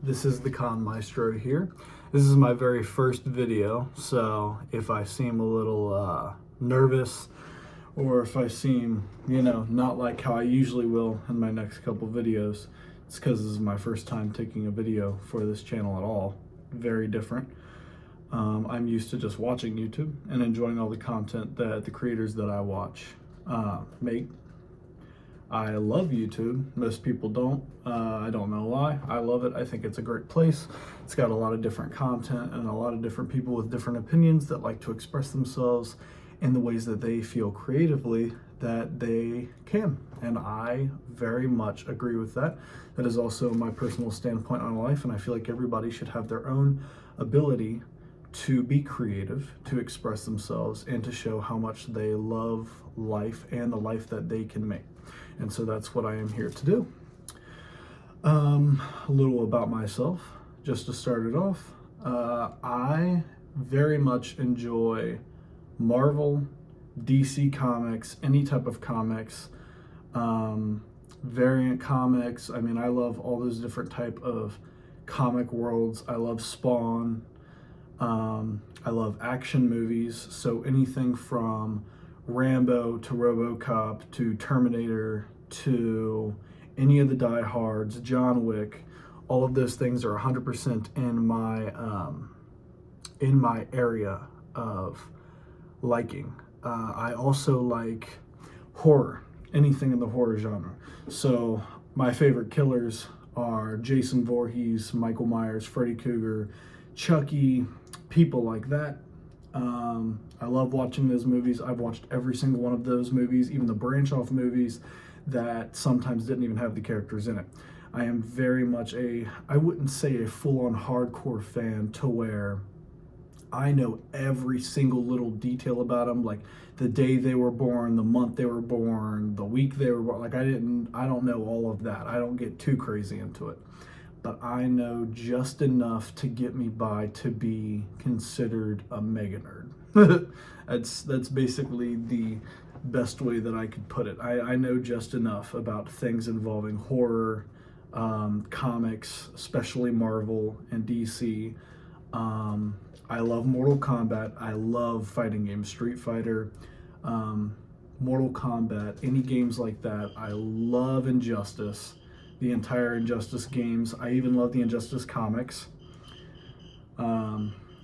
This is the Con Maestro here. This is my very first video, so if I seem a little nervous, or if I seem, not like how I usually will in my next couple videos, it's because this is my first time taking a video for this channel at all. Very different. I'm used to just watching YouTube and enjoying all the content that the creators that I watch make. I love YouTube. Most people don't. I don't know why. I love it. I think it's a great place. It's got a lot of different content and a lot of different people with different opinions that like to express themselves in the ways that they feel creatively that they can. And I very much agree with that. That is also my personal standpoint on life, and I feel like everybody should have their own ability to be creative, to express themselves, and to show how much they love life and the life that they can make. And so that's what I am here to do. A little about myself, just to start it off. I very much enjoy Marvel, DC comics, any type of comics, variant comics. I mean, I love all those different type of comic worlds. I love Spawn. I love action movies, so anything from Rambo to RoboCop to Terminator to any of the Die Hards, John Wick, all of those things are 100% in my area of liking. I also like horror, anything in the horror genre. So my favorite killers are Jason Voorhees, Michael Myers, Freddy Krueger, Chucky, people like that. I love watching those movies. I've watched every single one of those movies, even the branch off movies that sometimes didn't even have the characters in it. I am very much I wouldn't say a full-on hardcore fan to where I know every single little detail about them, like the day they were born, the month they were born, the week they were born. Like I don't know all of that. I don't get too crazy into it. But I know just enough to get me by to be considered a mega nerd. That's basically the best way that I could put it. I know just enough about things involving horror, comics, especially Marvel and DC. I love Mortal Kombat. I love fighting games, Street Fighter, Mortal Kombat, any games like that. I love Injustice. The entire Injustice games. I even love the Injustice comics.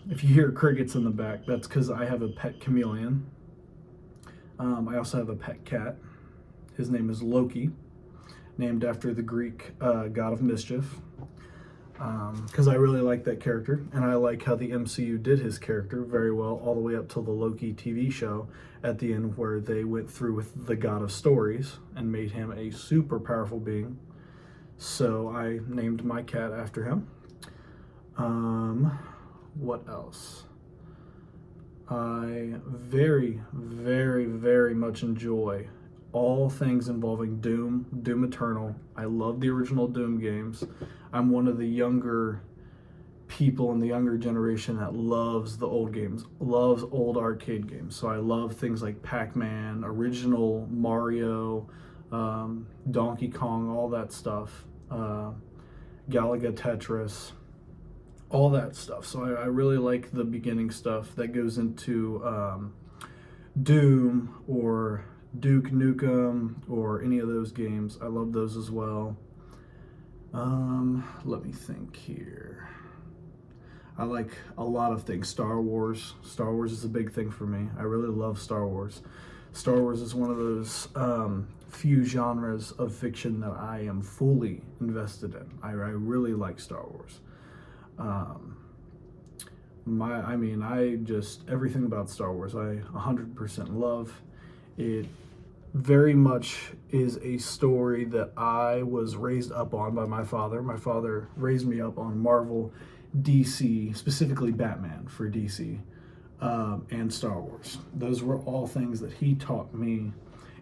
If you hear crickets in the back, that's because I have a pet chameleon. I also have a pet cat. His name is Loki, named after the Greek god of mischief. Because I really like that character, and I like how the MCU did his character very well, all the way up till the Loki TV show at the end, where they went through with the god of stories and made him a super powerful being. So I named my cat after him. What else? I very, very, very much enjoy all things involving Doom, Doom Eternal. I love the original Doom games. I'm one of the younger people in the younger generation that loves the old games, loves old arcade games. So I love things like Pac-Man, original Mario, Donkey Kong, all that stuff, Galaga Tetris, all that stuff. So I really like the beginning stuff that goes into Doom or Duke Nukem or any of those games. I love those as well. Let me think here. I like a lot of things. Star Wars. Star Wars is a big thing for me. I really love Star Wars. Star Wars is one of those few genres of fiction that I am fully invested in. I really like Star Wars. Everything about Star Wars, I 100% love. It very much is a story that I was raised up on by my father. My father raised me up on Marvel, DC, specifically Batman for DC, and Star Wars. Those were all things that he taught me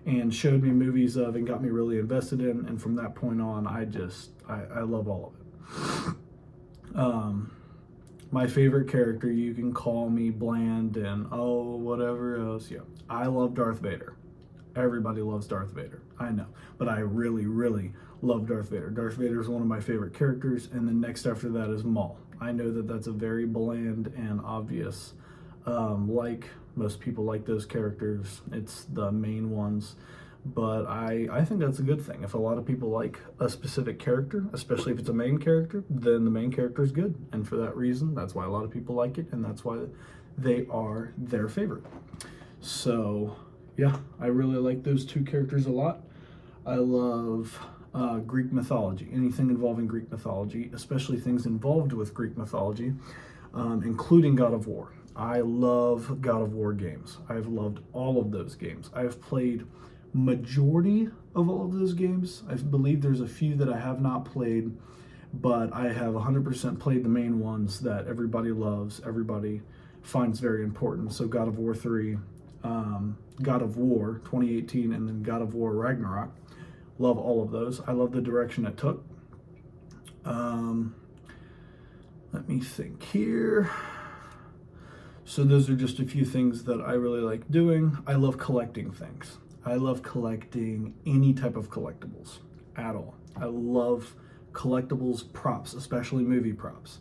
and showed me movies of and got me really invested in. And from that point on, I love all of it. My favorite character, you can call me bland and whatever else. Yeah, I love Darth Vader. Everybody loves Darth Vader, I know, but I really, really love Darth Vader. Darth Vader is one of my favorite characters, and then next after that is Maul. I know that that's a very bland and obvious, like most people like those characters. It's the main ones, but I think that's a good thing. If a lot of people like a specific character, especially if it's a main character, then the main character is good, and for that reason, that's why a lot of people like it, and that's why they are their favorite. So yeah, I really like those two characters a lot. I love Greek mythology, anything involving Greek mythology, especially things involved with Greek mythology, including God of War. I love God of War games. I've loved all of those games. I've played majority of all of those games. I believe there's a few that I have not played, but I have 100% played the main ones that everybody loves, everybody finds very important. So God of War 3, God of War 2018, and then God of War Ragnarok. Love all of those. I love the direction it took. Let me think here. So those are just a few things that I really like doing. I love collecting things. I love collecting any type of collectibles at all. I love collectibles, props, especially movie props.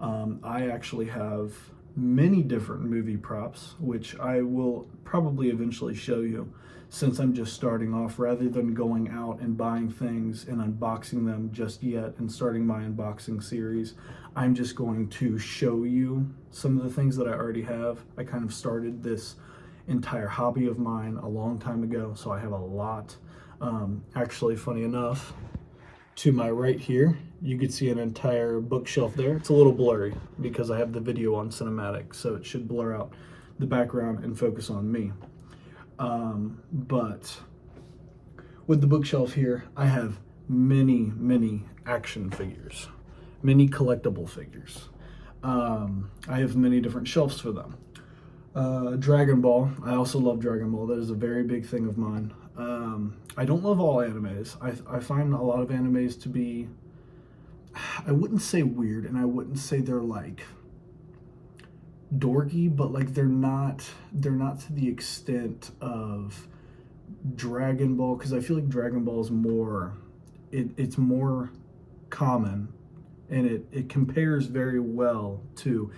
I actually have many different movie props, which I will probably eventually show you, since I'm just starting off, rather than going out and buying things and unboxing them just yet and starting my unboxing series. I'm just going to show you some of the things that I already have. I kind of started this entire hobby of mine a long time ago, so I have a lot. Actually, funny enough, to my right here, you could see an entire bookshelf there. It's a little blurry because I have the video on cinematic, so it should blur out the background and focus on me. But with the bookshelf here, I have many, many action figures, many collectible figures. I have many different shelves for them. Dragon Ball, I also love Dragon Ball. That is a very big thing of mine. I don't love all animes. I find a lot of animes to be, I wouldn't say weird, and I wouldn't say they're like dorky, but like they're not to the extent of Dragon Ball, because I feel like Dragon Ball is more, it's more common, and it compares very well to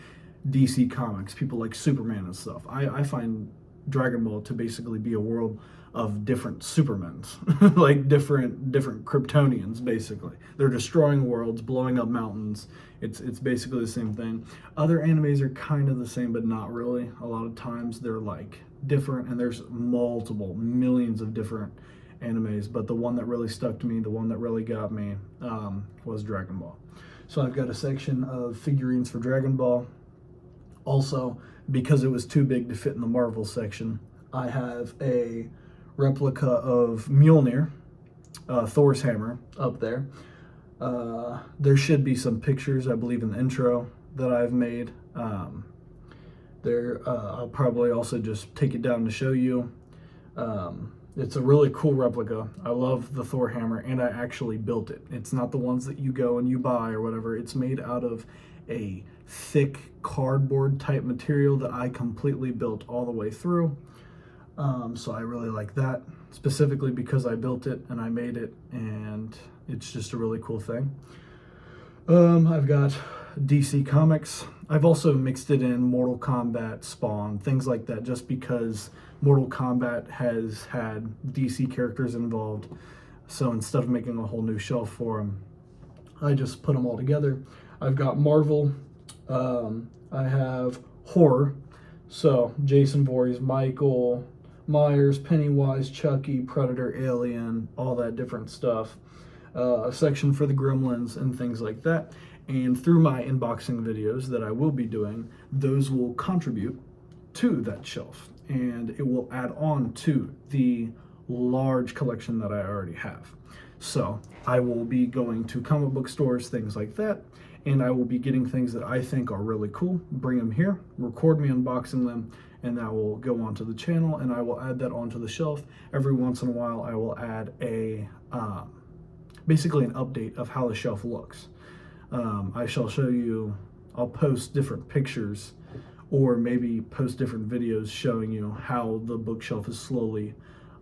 DC Comics, people like Superman and stuff. I find Dragon Ball to basically be a world of different Supermans, like different Kryptonians, basically. They're destroying worlds, blowing up mountains. It's basically the same thing. Other animes are kind of the same, but not really. A lot of times they're like different, and there's multiple, millions of different animes, but the one that really stuck to me, the one that really got me, was Dragon Ball. So I've got a section of figurines for Dragon Ball. Also, because it was too big to fit in the Marvel section, I have a replica of Mjolnir, Thor's hammer, up there. There should be some pictures, I believe, in the intro that I've made. I'll probably also just take it down to show you. It's a really cool replica. I love the Thor hammer, and I actually built it. It's not the ones that you go and you buy or whatever. It's made out of a thick cardboard type material that I completely built all the way through. So I really like that, specifically because I built it and I made it, and it's just a really cool thing. I've got DC Comics. I've also mixed it in Mortal Kombat, Spawn, things like that, just because Mortal Kombat has had DC characters involved. So instead of making a whole new shelf for them, I just put them all together. I've got Marvel. I have horror. So Jason Voorhees, Michael Myers, Pennywise, Chucky, Predator, Alien, all that different stuff. A section for the Gremlins and things like that. And through my unboxing videos that I will be doing, those will contribute to that shelf, and it will add on to the large collection that I already have. So I will be going to comic book stores, things like that, and I will be getting things that I think are really cool, bring them here, record me unboxing them, and that will go onto the channel, and I will add that onto the shelf. Every once in a while, I will add a basically an update of how the shelf looks. I shall show you, I'll post different pictures, or maybe post different videos showing you how the bookshelf is slowly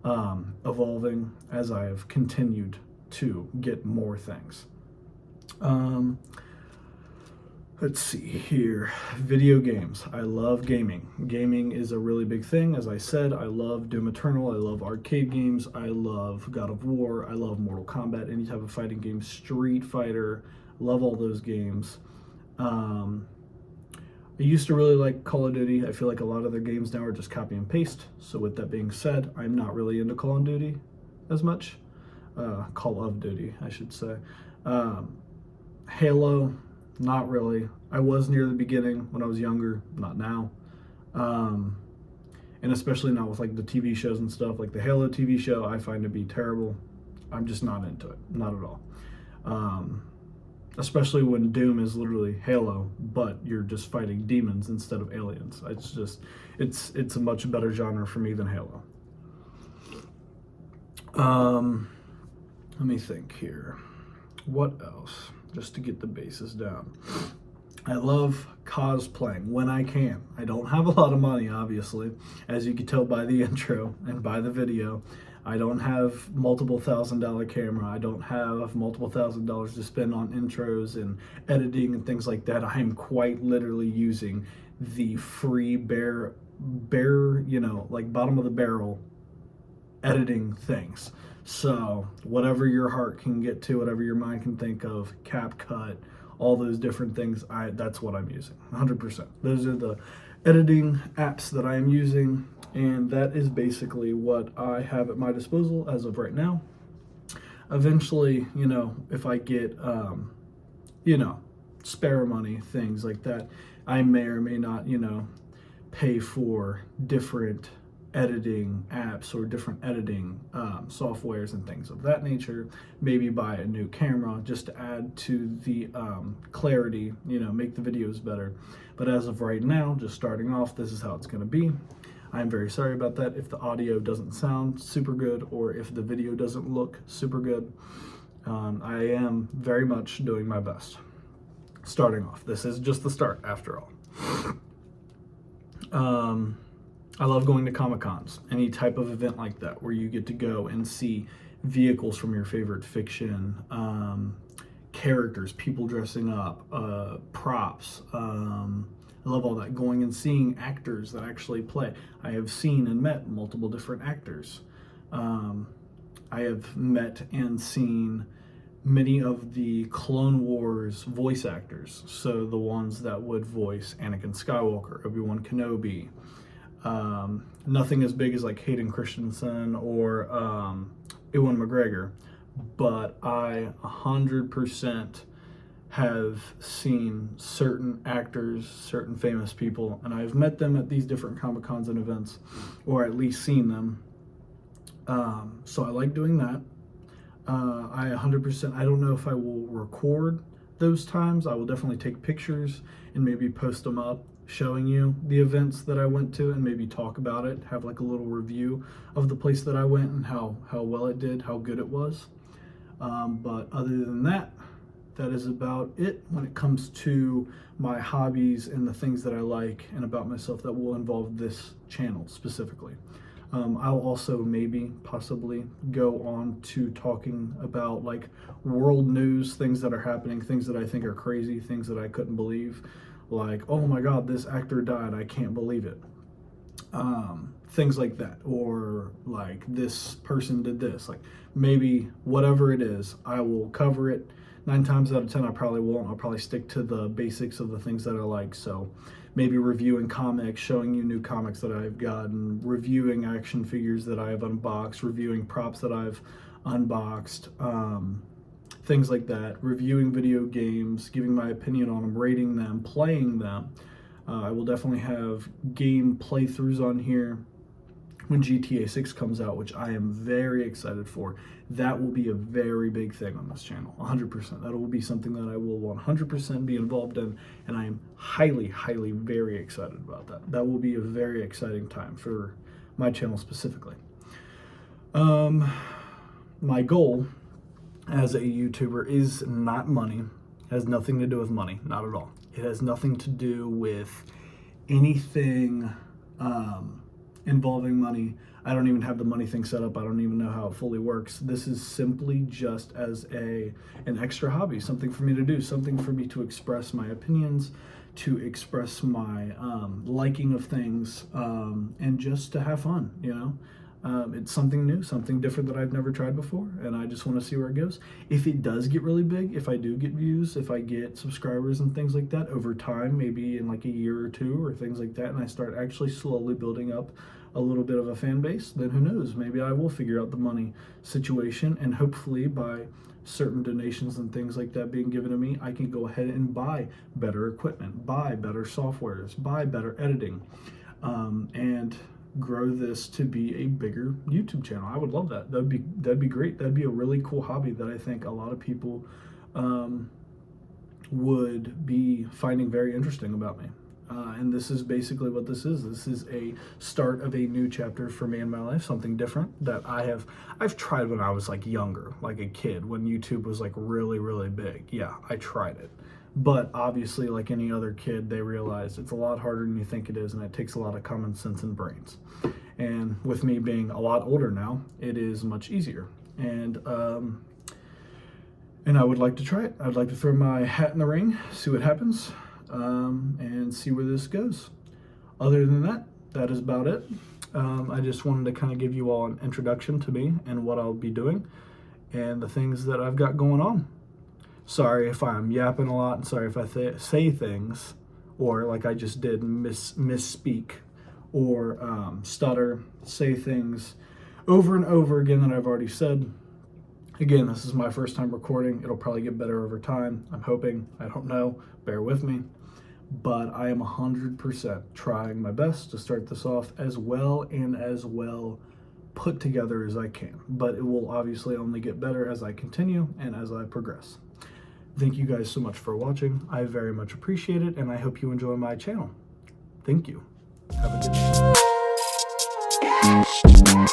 evolving as I have continued to get more things. Let's see here. Video games. I love gaming. Gaming is a really big thing. As I said, I love Doom Eternal. I love arcade games. I love God of War. I love Mortal Kombat, any type of fighting game. Street Fighter. Love all those games. I used to really like Call of Duty. I feel like a lot of their games now are just copy and paste. So with that being said, I'm not really into Call of Duty as much. Call of Duty, I should say. Halo. Not really. I was near the beginning when I was younger, not now. And especially not with like the TV shows and stuff. Like the Halo TV show, I find to be terrible. I'm just not into it, not at all. Especially when Doom is literally Halo, but you're just fighting demons instead of aliens. It's just, it's a much better genre for me than Halo. Let me think here. What else? Just to get the bases down. I love cosplaying when I can. I don't have a lot of money, obviously, as you can tell by the intro and by the video. I don't have multiple $1,000 camera. I don't have multiple $1,000s to spend on intros and editing and things like that. I am quite literally using the free bare, like bottom of the barrel editing things. So whatever your heart can get to, whatever your mind can think of, CapCut, all those different things, that's what I'm using, 100%. Those are the editing apps that I am using, and that is basically what I have at my disposal as of right now. Eventually, if I get, spare money, things like that, I may or may not, pay for different editing apps or different editing softwares and things of that nature. Maybe buy a new camera just to add to the clarity, make the videos better. But as of right now, just starting off, this is how it's going to be. I'm very sorry about that if the audio doesn't sound super good or if the video doesn't look super good. I am very much doing my best. Starting off, this is just the start after all. I love going to Comic-Cons, any type of event like that, where you get to go and see vehicles from your favorite fiction, characters, people dressing up, props. I love all that. Going and seeing actors that actually play. I have seen and met multiple different actors. I have met and seen many of the Clone Wars voice actors. So the ones that would voice Anakin Skywalker, Obi-Wan Kenobi. Nothing as big as like Hayden Christensen or Ewan McGregor, but I 100% have seen certain actors, certain famous people, and I've met them at these different Comic-Cons and events, or at least seen them. So I like doing that. I 100%, I don't know if I will record those times. I will definitely take pictures and maybe post them up, showing you the events that I went to and maybe talk about it, have like a little review of the place that I went and how well it did, how good it was. But other than that, that is about it when it comes to my hobbies and the things that I like and about myself that will involve this channel specifically. I'll also maybe possibly go on to talking about like world news, things that are happening, things that I think are crazy, things that I couldn't believe. Like, oh my God, this actor died, I can't believe it. Things like that. Or like, this person did this. Like, maybe whatever it is, I will cover it. 9 times out of 10, I probably won't. I'll probably stick to the basics of the things that I like. So maybe reviewing comics, showing you new comics that I've gotten, reviewing action figures that I have unboxed, reviewing props that I've unboxed, things like that, reviewing video games, giving my opinion on them, rating them, playing them. I will definitely have game playthroughs on here when GTA 6 comes out, which I am very excited for. That will be a very big thing on this channel, 100%. That will be something that I will 100% be involved in, and I am highly, highly very excited about that. That will be a very exciting time for my channel specifically. My goal as a YouTuber is not money. It has nothing to do with money, not at all. It has nothing to do with anything involving money. I don't even have the money thing set up. I don't even know how it fully works. This is simply just as an extra hobby, something for me to do, something for me to express my opinions, to express my liking of things, and just to have fun, you know. It's something new, something different that I've never tried before, and I just want to see where it goes. If it does get really big, if I do get views, if I get subscribers and things like that over time, maybe in like a year or two or things like that, and I start actually slowly building up a little bit of a fan base, then who knows? Maybe I will figure out the money situation, and hopefully by certain donations and things like that being given to me, I can go ahead and buy better equipment, buy better softwares, buy better editing, and grow this to be a bigger YouTube channel. I would love that. That'd be great. That'd be a really cool hobby that I think a lot of people would be finding very interesting about me. And this is basically what this is. This is a start of a new chapter for me in my life, something different that I've tried when I was like younger, like a kid, when YouTube was like really, really big. Yeah, I tried it. But obviously, like any other kid, they realized it's a lot harder than you think it is, and it takes a lot of common sense and brains. And with me being a lot older now, it is much easier. And I would like to try it. I'd like to throw my hat in the ring, see what happens, and see where this goes. Other than that, that is about it. I just wanted to kind of give you all an introduction to me and what I'll be doing and the things that I've got going on. Sorry if I'm yapping a lot, and sorry if I say things, or like I just did, misspeak, or stutter, say things over and over again that I've already said. Again, this is my first time recording. It'll probably get better over time. I'm hoping. I don't know. Bear with me. But I am 100% trying my best to start this off as well and as well put together as I can. But it will obviously only get better as I continue and as I progress. Thank you guys so much for watching. I very much appreciate it, and I hope you enjoy my channel. Thank you. Have a good day.